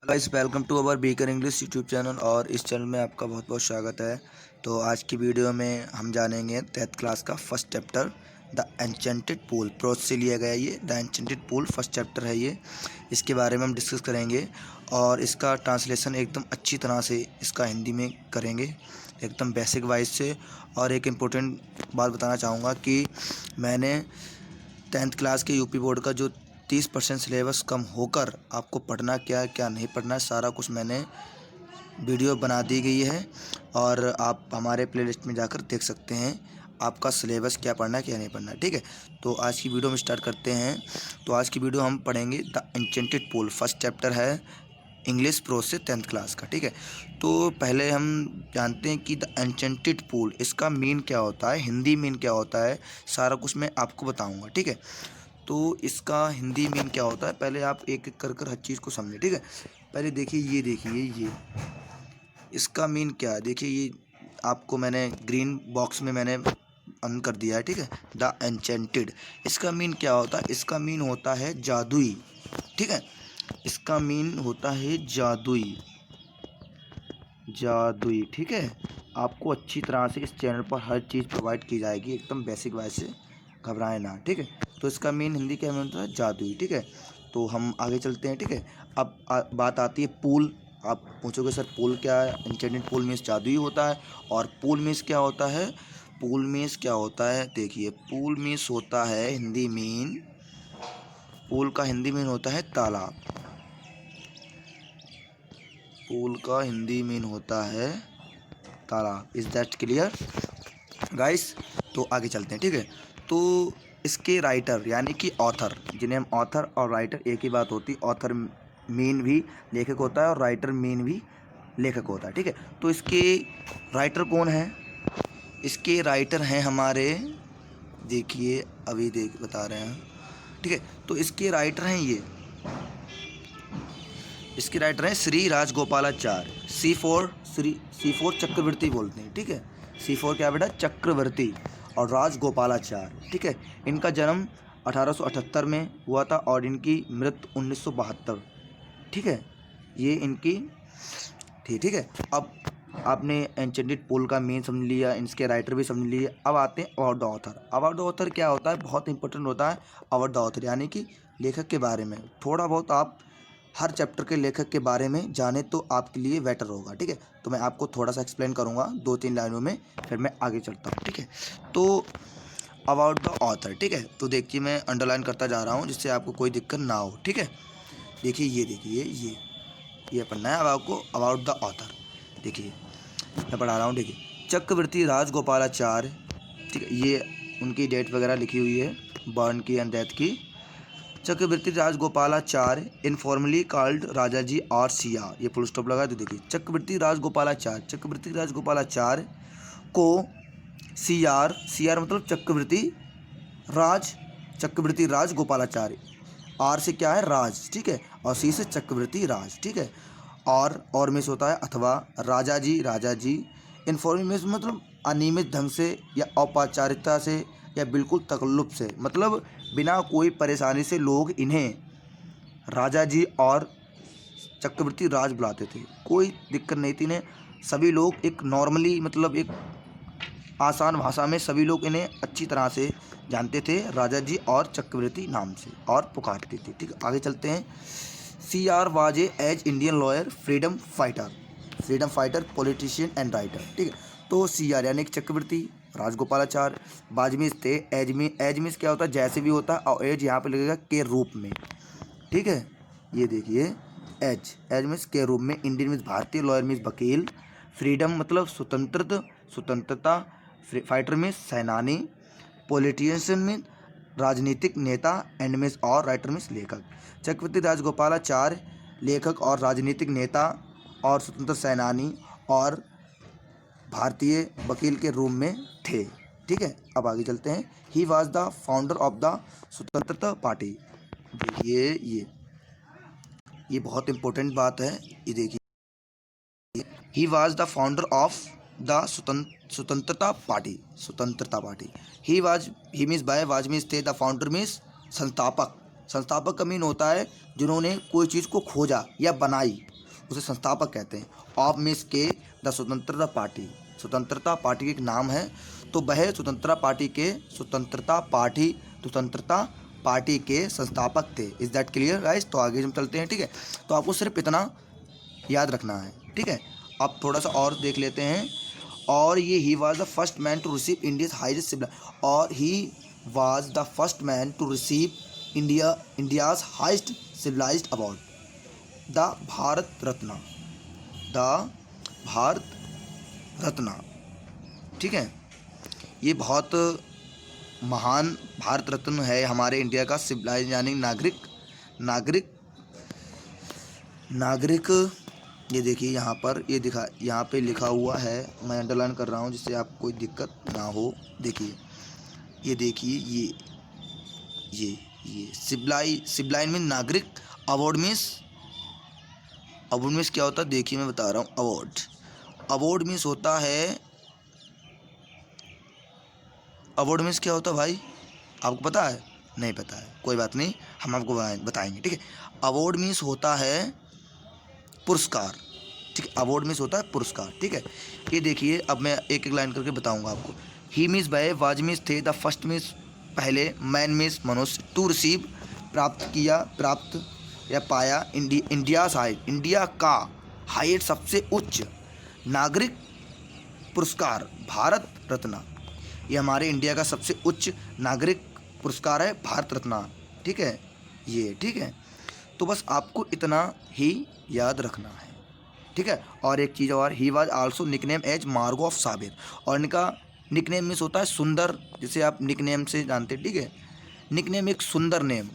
Guys welcome to our beaker English YouTube channel. और इस channel में आपका बहुत बहुत स्वागत है। तो आज की वीडियो में हम जानेंगे 10th क्लास का first chapter the enchanted pool. Prose से लिया गया ये the enchanted pool first chapter है ये। इसके बारे में हम डिस्कस करेंगे और इसका ट्रांसलेशन एकदम अच्छी तरह से इसका हिंदी में करेंगे, एकदम बेसिक वाइज से। और एक इम्पोर्टेंट बात बताना चाहूँगा कि मैंने 10th क्लास के यूपी बोर्ड का जो 30% सिलेबस कम होकर आपको पढ़ना क्या है क्या नहीं पढ़ना है सारा कुछ मैंने वीडियो बना दी गई है और आप हमारे प्लेलिस्ट में जाकर देख सकते हैं आपका सिलेबस क्या पढ़ना है क्या नहीं पढ़ना है। ठीक है, तो आज की वीडियो में स्टार्ट करते हैं। तो आज की वीडियो हम पढ़ेंगे the enchanted pool. First chapter है इंग्लिश प्रोज से 10th क्लास का। ठीक है, तो पहले हम जानते हैं कि द एन्चेंटेड पूल इसका मीन क्या होता है, हिंदी मीन क्या होता है, सारा कुछ मैं आपको बताऊँगा। ठीक है, तो इसका हिंदी मीन क्या होता है पहले आप एक एक कर हर चीज़ को समझें। ठीक है, पहले देखिए ये इसका मीन क्या है। देखिए ये आपको मैंने ग्रीन बॉक्स में मैंने अन कर दिया है। ठीक है, द एन्चेंटेड इसका मीन क्या होता है, इसका मीन होता है जादुई। ठीक है, इसका मीन होता है जादुई। ठीक है, आपको अच्छी तरह से इस चैनल पर हर चीज़ प्रोवाइड की जाएगी एकदम बेसिक वाइज से, घबराएं ना। ठीक है, तो इसका मेन हिंदी क्या होता है, जादुई। ठीक है, तो हम आगे चलते हैं। ठीक है, अब बात आती है पूल। आप पूछोगे सर पूल क्या है, एन्चेंटेड पूल मीन्स जादुई होता है। और पूल मीन्स क्या होता है, पूल मीन्स क्या होता है, देखिए पूल मीन्स होता है हिंदी मीन, पूल का हिंदी मीन होता है तालाब। पूल का हिंदी मीन होता है तालाब। Is that clear guys? तो आगे चलते हैं। ठीक है, तो इसके राइटर यानी कि ऑथर, जिन्हें हम ऑथर और राइटर एक ही बात होती है। ऑथर मीन भी लेखक होता है और राइटर मीन भी लेखक होता है। ठीक है, तो इसके राइटर कौन है, इसके राइटर हैं हमारे, देखिए अभी बता रहे हैं। ठीक है, तो इसके राइटर हैं इसके राइटर हैं श्री राजगोपालाचार्य। सी फोर चक्रवर्ती बोलते हैं। ठीक है, C4 क्या बेटा, चक्रवर्ती। और राजगोपालाचार्य। ठीक है, इनका जन्म 1878 में हुआ था और इनकी मृत्यु 1972। ठीक है, ये इनकी थी। ठीक है, अब आपने एन्चेंटेड पूल का मेन समझ लिया, इसके राइटर भी समझ लिए। अब आते हैं about the author. About the author क्या होता है, बहुत इंपॉर्टेंट होता है अबाउट द ऑथर, यानी कि लेखक के बारे में थोड़ा बहुत आप हर चैप्टर के लेखक के बारे में जाने तो आपके लिए बेटर होगा। ठीक है, तो मैं आपको थोड़ा सा एक्सप्लेन करूँगा 2-3 लाइनों में, फिर मैं आगे चलता हूँ। ठीक है, तो अबाउट द ऑथर। ठीक है, तो देखिए मैं अंडरलाइन करता जा रहा हूँ जिससे आपको कोई दिक्कत ना हो। ठीक है, देखिए ये पढ़ना है अब आपको अबाउट द ऑथर। देखिए मैं पढ़ा रहा हूँ। देखिए चक्रवर्ती राजगोपालाचार्य। ठीक है, ये उनकी डेट वगैरह लिखी हुई है, बर्न की एंड डेथ की। चक्रवर्ती राजगोपालाचार्य इनफॉर्मली कॉल्ड राजा जी और सिया, ये फुल स्टॉप लगा। तो देखिए चक्रवर्ती राजगोपालाचार्य को सीआर मतलब चक्रवर्ती राज गोपालाचार्य, आर से क्या है राज। ठीक है, और सी से चक्रवर्ती राज। ठीक है, और में से होता है अथवा राजा जी। इनफॉर्मेशन मतलब अनियमित ढंग से या औपचारिकता से या बिल्कुल तकल्लुफ से, मतलब बिना कोई परेशानी से लोग इन्हें राजा जी और चक्रवर्ती राज बुलाते थे। कोई दिक्कत नहीं थी इन्हें, सभी लोग एक नॉर्मली मतलब एक आसान भाषा में सभी लोग इन्हें अच्छी तरह से जानते थे, राजा जी और चक्रवर्ती नाम से, और पुकारते थे। ठीक है, आगे चलते हैं। CR was as Indian lawyer, freedom fighter, politician and writer. ठीक है, तो CR यानी कि चक्रवर्ती राजगोपालाचार्य, बाजमीज थे, एजमीज क्या होता है, जैसे भी होता है, और एज यहाँ पे लगेगा के रूप में। ठीक है, ये देखिए एज मीन्स के रूप में, इंडियन मीन्स भारतीय, लॉयर मीन्स वकील, फ्रीडम मतलब स्वतंत्रता, फाइटर मीन्स सेनानी, पॉलिटिशियन मीन्स राजनीतिक नेता, एंड मीन्स और राइटर मीन्स लेखक। चक्रवर्ती राजगोपालाचार्य लेखक और राजनीतिक नेता और स्वतंत्र सेनानी और भारतीय वकील के रूप में थे। ठीक है, अब आगे चलते हैं। He was the founder of the Swatantra party. देखिए ये बहुत इंपॉर्टेंट बात है, ये देखिए। He was the founder of the Swatantra party. He means by, was means थे, द फाउंडर मीन्स संस्थापक का मीन होता है जिन्होंने कोई चीज़ को खोजा या बनाई। उसे संस्थापक कहते हैं। ऑफ मीन्स के द स्वतंत्रता पार्टी, स्वतंत्रता पार्टी का एक नाम है, तो वह स्वतंत्रता पार्टी के संस्थापक थे। Is that clear guys? तो आगे हम चलते हैं, ठीक है। तो आपको सिर्फ इतना याद रखना है, ठीक है। अब थोड़ा सा और देख लेते हैं। और ये he was the first man to receive India's highest civilise, और he was the first man to receive India's highest civilised award, the Bharat Ratna, ठीक है। ये बहुत महान भारत रत्न है हमारे इंडिया का, सिविलाइज यानी नागरिक। ये देखिए यहाँ पर यहाँ पे लिखा हुआ है, मैं अंडरलाइन कर रहा हूँ जिससे आपको कोई दिक्कत ना हो। देखिए ये सिविलाइन में नागरिक। अवार्ड मीन्स क्या होता है, देखिए मैं बता रहा हूँ। अवार्ड मीन्स होता है, अवार्ड मीन्स क्या होता है भाई, आपको पता है? नहीं पता है, कोई बात नहीं, हम आपको बताएंगे, ठीक है। अवार्ड मीन्स होता है पुरस्कार, ठीक है। अवार्ड मीन्स होता है पुरस्कार, ठीक है। ये देखिए, अब मैं एक एक लाइन करके बताऊंगा आपको। ही मीन्स बाय, वाज मीन्स थे, द फर्स्ट मीन्स पहले, मैन मीन्स मनुष्य, टू रिसीव प्राप्त या पाया, इंडिया का हाईएस्ट सबसे उच्च नागरिक पुरस्कार भारत रत्न। ये हमारे इंडिया का सबसे उच्च नागरिक पुरस्कार है, भारत रत्न, ठीक है। ये ठीक है, तो बस आपको इतना ही याद रखना है, ठीक है। और एक चीज़ और, he was also nickname as mango of साबिर, और इनका निकनेम मीन्स होता है सुंदर, जिसे आप निकनेम से जानते हैं, ठीक है। निकनेम एक सुंदर नेम,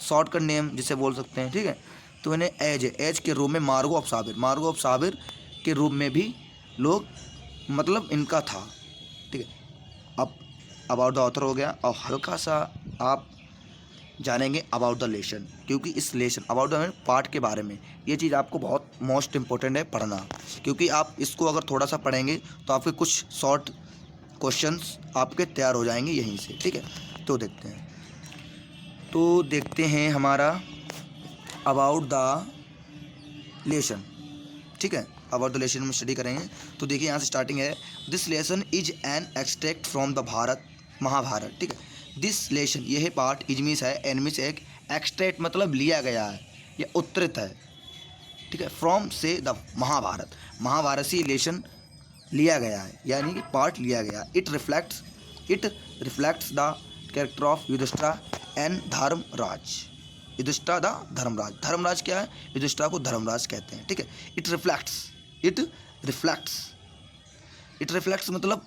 शॉर्टकट नेम जिसे बोल सकते हैं, ठीक है। तो इन्हें एज के रूप में मार्गो ऑफ साबिर के रूप में भी लोग, मतलब इनका था, ठीक है। अब अबाउट द ऑथर हो गया, और हल्का सा आप जानेंगे अबाउट द लेसन, क्योंकि इस लेसन अबाउट द पार्ट के बारे में, ये चीज़ आपको बहुत मोस्ट इम्पोर्टेंट है पढ़ना, क्योंकि आप इसको अगर थोड़ा सा पढ़ेंगे तो आपके कुछ शॉर्ट क्वेश्चंस आपके तैयार हो जाएंगे यहीं से, ठीक है। तो देखते हैं हमारा अबाउट द लेसन, ठीक है। अबाउट द लेसन में स्टडी करेंगे, तो देखिए यहाँ से स्टार्टिंग है। This lesson is an extract from the Mahabharata, ठीक है। दिस लेसन, यह पार्ट, इज मीन्स है, एन मीन्स एक, एक्सट्रैक्ट मतलब लिया गया है या उत्तरित है, ठीक है। फ्रॉम से द महाभारत से लेसन लिया गया है, यानी कि पार्ट लिया गया। It reflects the character of Yudhishthira and Dharmaraj. Yudhishthira the Dharmaraj क्या है? युधिष्ठिर को धर्मराज कहते हैं, ठीक है। इट रिफ्लेक्ट्स मतलब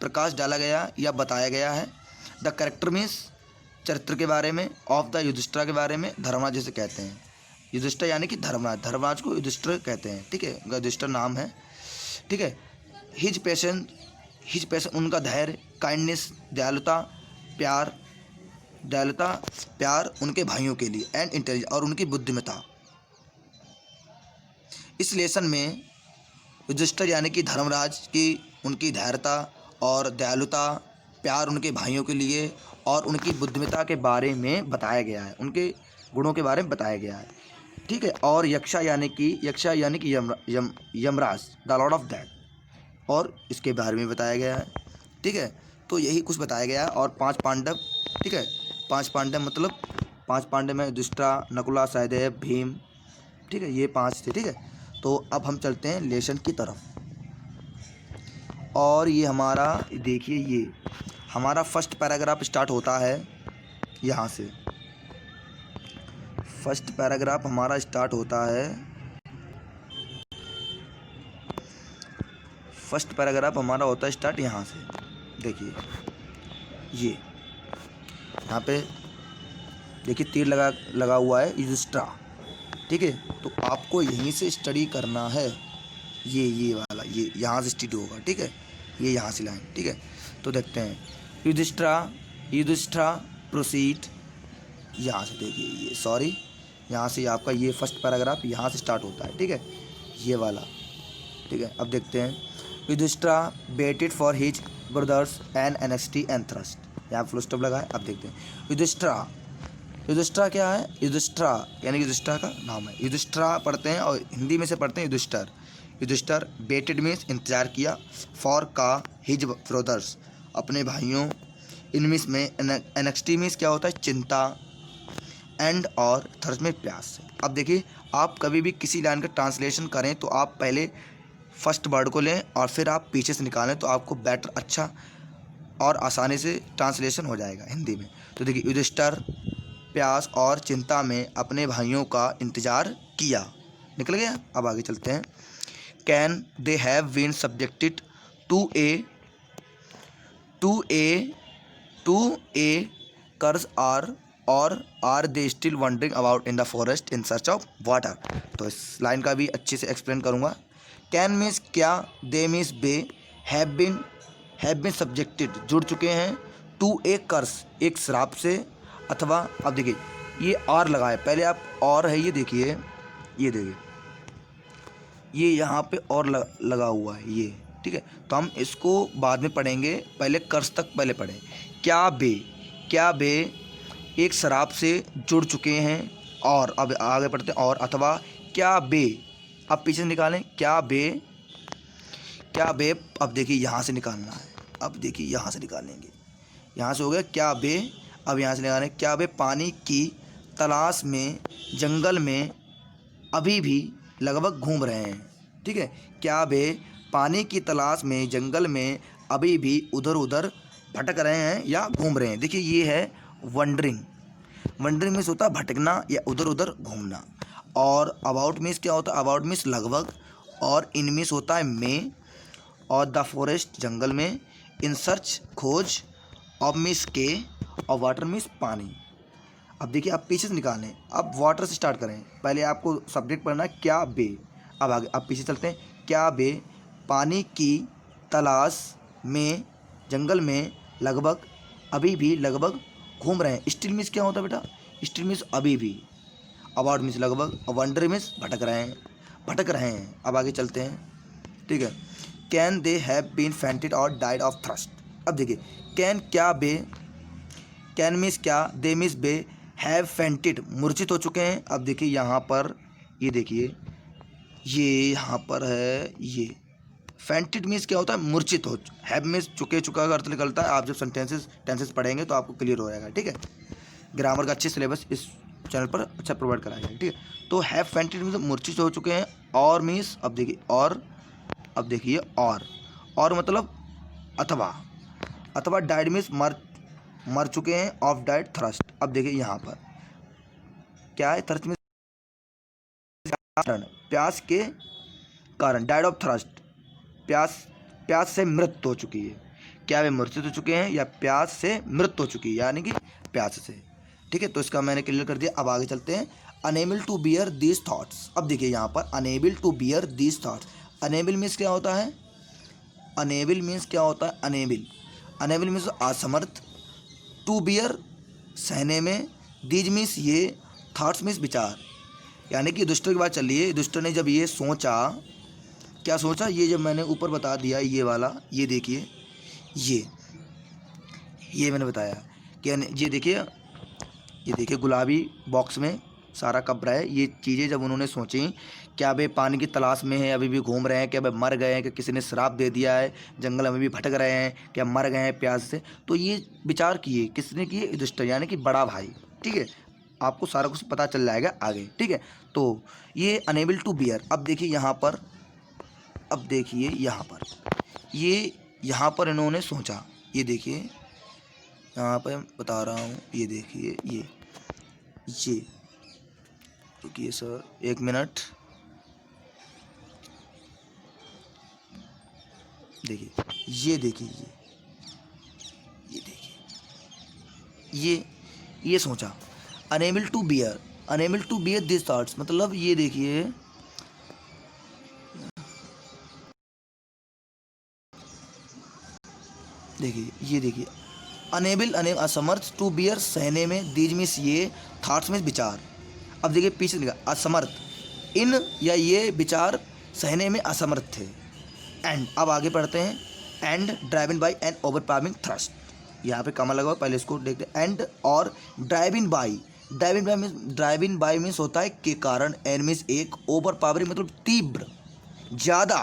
प्रकाश डाला गया या बताया गया है। द कैरेक्टर मीन्स चरित्र के बारे में, ऑफ द युधिष्ठिर के बारे में, धर्मराज जिसे कहते हैं। युधिष्ठिर यानी कि धर्मराज को युधिष्ठिर कहते हैं, ठीक है। युधिष्ठिर नाम है, ठीक है। हिज पैशन उनका धैर्य, काइंडनेस दयालुता, प्यार उनके भाइयों के लिए, एंड इंटेलिजेंस और उनकी बुद्धिमत्ता। इस लेसन में युधिष्ठिर यानी कि धर्मराज की उनकी धैर्यता और दयालुता, प्यार उनके भाइयों के लिए और उनकी बुद्धिमत्ता के बारे में बताया गया है, उनके गुणों के बारे में बताया गया है, ठीक है। और यक्षा यानी कि Yamraj, the Lord of death, और इसके बारे में बताया गया है, ठीक है। तो यही कुछ बताया गया है। और 5 पांडव, ठीक है। 5 पांडव मतलब 5 पांडव में युधिष्ठिर, नकुला, सहदेव, भीम, ठीक है। ये 5 थे, ठीक है। तो अब हम चलते हैं लेसन की तरफ, और ये हमारा देखिए, ये हमारा फर्स्ट पैराग्राफ स्टार्ट होता है यहाँ से। फर्स्ट पैराग्राफ हमारा स्टार्ट होता है, फर्स्ट पैराग्राफ हमारा होता है स्टार्ट यहाँ से। देखिए ये यहाँ पे देखिए तीर लगा हुआ है युधिष्ठिर, ठीक है। तो आपको यहीं से स्टडी करना है, ये वाला, ये यहाँ से स्टडी होगा, ठीक है। ये यहाँ से लाइन, ठीक है। तो देखते हैं, युधिष्ठिर प्रोसीड, यहाँ से देखिए, ये सॉरी, यहाँ से आपका ये फर्स्ट पैराग्राफ यहाँ से स्टार्ट होता है, ठीक है, ये वाला, ठीक है। अब देखते हैं, Yudhishthira waited for his brothers and anxiety and thirst, यहाँ फुल स्टॉप लगा है। अब देखते हैं, युधिष्ठिरा क्या है? युधिष्ठिरा यानी युधिष्ठिरा का नाम है। युधिष्ठिरा पढ़ते हैं और हिंदी में से पढ़ते हैं युधिष्ठिर। युधिष्ठिर वेटेड मीन्स इंतजार किया, फॉर का हिज ब्रदर्स अपने भाइयों, इनमिस में एनेक्सटी मीन्स क्या होता है? चिंता, एंड और थर्स्ट में प्यास। अब देखिए आप कभी भी किसी लाइन का ट्रांसलेशन करें तो आप पहले फर्स्ट वर्ड को लें और फिर आप पीछे से निकालें तो आपको बेटर अच्छा और आसानी से ट्रांसलेशन हो जाएगा हिंदी में। तो देखिए युधिष्ठिर प्यास और चिंता में अपने भाइयों का इंतजार किया। निकल गया। अब आगे चलते हैं। Can they have been subjected to a curse are they still wandering about in the forest in search of water. तो इस लाइन का भी अच्छे से एक्सप्लेन करूँगा। कैन मीन्स क्या, दे मीन्स बे, हैव बीन सब्जेक्टेड जुड़ चुके हैं, टू ए कर्ज एक श्राप से, अथवा अब देखिए ये और लगा है, पहले आप और है ये देखिए ये यहाँ पे और लगा हुआ है ये, ठीक है। तो हम इसको बाद में पढ़ेंगे, पहले कर्ज तक पहले पढ़ें। क्या बे एक शराब से जुड़ चुके हैं, और अब आगे पढ़ते हैं। और अथवा क्या बे, अब पीछे से निकालें, क्या बे अब देखिए यहाँ से निकालना है। अब देखिए यहाँ से निकालेंगे, यहाँ से हो गया क्या बे, अब यहाँ से निकालें। क्या बे पानी की तलाश में जंगल में अभी भी लगभग घूम रहे हैं, ठीक है। क्या बे पानी की तलाश में जंगल में अभी भी उधर उधर भटक रहे हैं या घूम रहे हैं। देखिए ये है वंडरिंग मीन्स होता है भटकना या उधर उधर घूमना। और अबाउट मीन्स क्या होता है? अबाउट मीन्स लगभग, और इन मीन्स होता है में, और द फॉरेस्ट जंगल में, इन सर्च खोज, ऑफ मीन्स के, और वाटर मीन्स पानी। अब देखिए आप पीछे से निकालें, अब वाटर से स्टार्ट करें। पहले आपको सब्जेक्ट पढ़ना है क्या बे, अब आगे अब पीछे चलते हैं। क्या बे पानी की तलाश में जंगल में लगभग अभी भी लगभग घूम रहे हैं। स्टिल मीन्स क्या होता है बेटा? स्टिल मीन्स अभी भी, अबाउट मीन्स लगभग, और वंडर मीन्स भटक रहे हैं। अब आगे चलते हैं, ठीक है। Can they have been fainted और डाइड ऑफ थ्रस्ट। अब देखिए कैन क्या बे, कैन मीन्स क्या, दे मीन्स बे, हैव फेंटेड मूर्छित हो चुके हैं। अब देखिए यहाँ पर ये देखिए ये यहाँ पर है, ये फेंटेड मीन्स क्या होता है? मूर्छित हो। हैव मीन्स चुका का अर्थ निकलता है। आप जब टेंसेस पढ़ेंगे तो आपको क्लियर हो जाएगा, ठीक है। ग्रामर का अच्छे सिलेबस इस चैनल पर अच्छा प्रोवाइड कराया जाएगा, ठीक है। तो हैव फेंटेड मीन्स मूर्छित हो चुके हैं, और मीन्स अब देखिए और मतलब अथवा डाइड मीन्स मर चुके हैं, ऑफ डाइड थ्रस्ट। अब देखिए यहाँ पर क्या है? थ्रस्ट मीन्स प्यास के कारण, डाइड ऑफ थ्रस्ट प्यास से मृत्यु हो चुकी है। क्या वे मूर्छित हो चुके हैं या प्यास से मृत्यु हो चुकी है, यानी कि प्यास से, ठीक है। तो इसका मैंने क्लियर कर दिया। अब आगे चलते हैं। Unable to bear these thoughts. अब देखिए यहाँ पर unable to bear these thoughts, unable means क्या होता है? अनेबल मीन्स असमर्थ, टू बियर सहने में, दीज मीन्स ये, थाट्स मीन्स विचार, यानी कि दुष्टों की बात चल रही है। दुष्टों ने जब ये सोचा, क्या सोचा? ये जब मैंने ऊपर बता दिया ये वाला, ये देखिए ये मैंने बताया कि ये देखिए गुलाबी बॉक्स में सारा कब्र है। ये चीज़ें जब उन्होंने सोची, क्या वे पानी की तलाश में है, अभी भी घूम रहे हैं, क्या वे मर गए हैं, कि किसी ने श्राप दे दिया है, जंगल में भी भटक रहे हैं, क्या मर गए हैं प्यास से। तो ये विचार किए, किसने किए? युधिष्ठिर यानी कि बड़ा भाई, ठीक है। आपको सारा कुछ पता चल जाएगा आगे, ठीक है। तो ये अनेबल टू बियर। अब देखिए यहाँ पर इन्होंने सोचा, ये देखिए यहाँ पर बता रहा हूँ, ये देखिए ये रुकिए सर 1 मिनट। देखिए ये सोचा, unable to bear this thoughts, मतलब ये देखिए अनेबल असमर्थ, टू बियर सहने में, दीज मीन्स ये, थाट्स मीन्स विचार। अब देखिए पीछे लिखा असमर्थ, इन या ये विचार सहने में असमर्थ थे। एंड अब आगे पढ़ते हैं। And driven by an overpowering thrust, यहाँ पे कमा लगा हुआ, पहले इसको देखते हैं। एंड और driving by driving bye means होता है के कारण, एन मीन्स एक, ओवर पावरिंग मतलब तीव्र, ज़्यादा,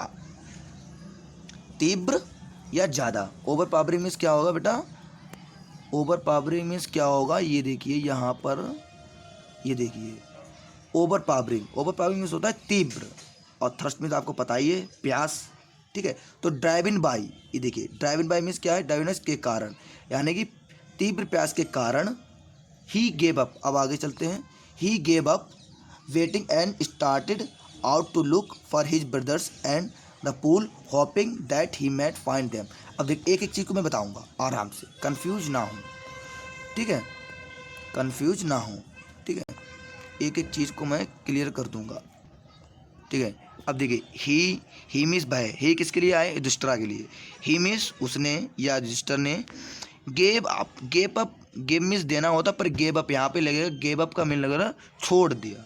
तीव्र या ज़्यादा। ओवर पावरिंग मीन्स क्या होगा बेटा, ओवर पावरिंग मीन्स क्या होगा, ये देखिए यहाँ पर, ये देखिए ओवर पावरिंग मीन्स होता है तीव्र, और थर्स्ट मीन्स आपको पता ही है प्यास, ठीक है। तो ड्राइविंग बाई, ये देखिए ड्राइविंग बाई मीन्स क्या है, ड्राइविंग के कारण, यानी कि तीव्र प्यास के कारण। ही गेव अप, अब आगे चलते हैं। He gave up waiting and started out to look for his brothers and the pool hoping that he might find them. अब एक एक चीज़ को मैं बताऊंगा आराम से, कंफ्यूज ना हो, ठीक है, कंफ्यूज ना हो, ठीक है, एक एक चीज़ को मैं क्लियर कर दूंगा, ठीक है। अब देखिए ही मीन्स भय, ही किसके लिए आए, युधिष्ठिर के लिए। ही मीन्स उसने या युधिष्ठिर ने, गेव अप, गेव मीन्स देना होता, पर गेव अप यहाँ पे लगेगा, गेव अप का मीन लगेगा छोड़ दिया,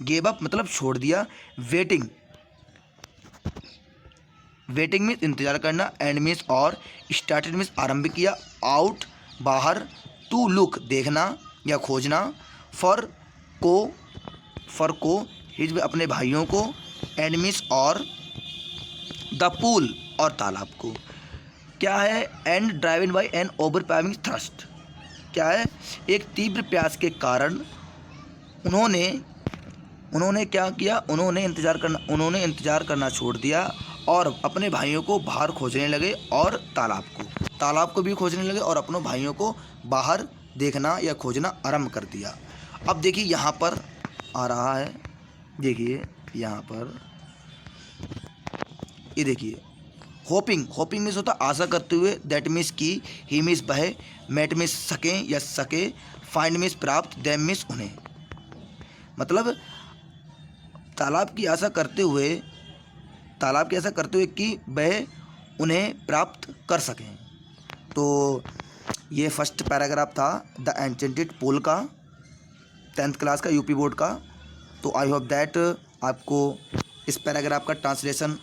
गेव अप मतलब छोड़ दिया। वेटिंग मीन्स इंतजार करना, एंड मीन्स और, स्टार्टेड मीन्स आरंभ किया, आउट बाहर, टू लुक देखना या खोजना, फॉर को हिज अपने भाइयों को, एंड मीन्स और, द पूल और तालाब को। क्या है, and driving by an overpowering thirst, क्या है, एक तीव्र प्यास के कारण उन्होंने क्या किया, उन्होंने इंतजार करना छोड़ दिया और अपने भाइयों को बाहर खोजने लगे, और तालाब को भी खोजने लगे, और अपनों भाइयों को बाहर देखना या खोजना आरंभ कर दिया। अब देखिए यहाँ पर आ रहा है, देखिए यहाँ पर, ये देखिए होपिंग मीन्स होता आशा करते हुए, दैट मीन्स की, ही मीन्स वह, मैट मीन्स सकें या सके, फाइंड मीन्स प्राप्त, देम मीन्स उन्हें, मतलब तालाब की आशा करते हुए कि वह उन्हें प्राप्त कर सकें। तो ये फर्स्ट पैराग्राफ था द एन्चेंटेड पूल का, 10th क्लास का, यूपी बोर्ड का। तो आई होप दैट आपको इस पैराग्राफ का ट्रांसलेशन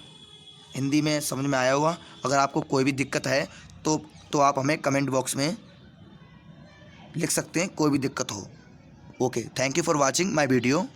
हिंदी में समझ में आया होगा। अगर आपको कोई भी दिक्कत है तो आप हमें कमेंट बॉक्स में लिख सकते हैं, कोई भी दिक्कत हो। Okay, thank you for watching my video.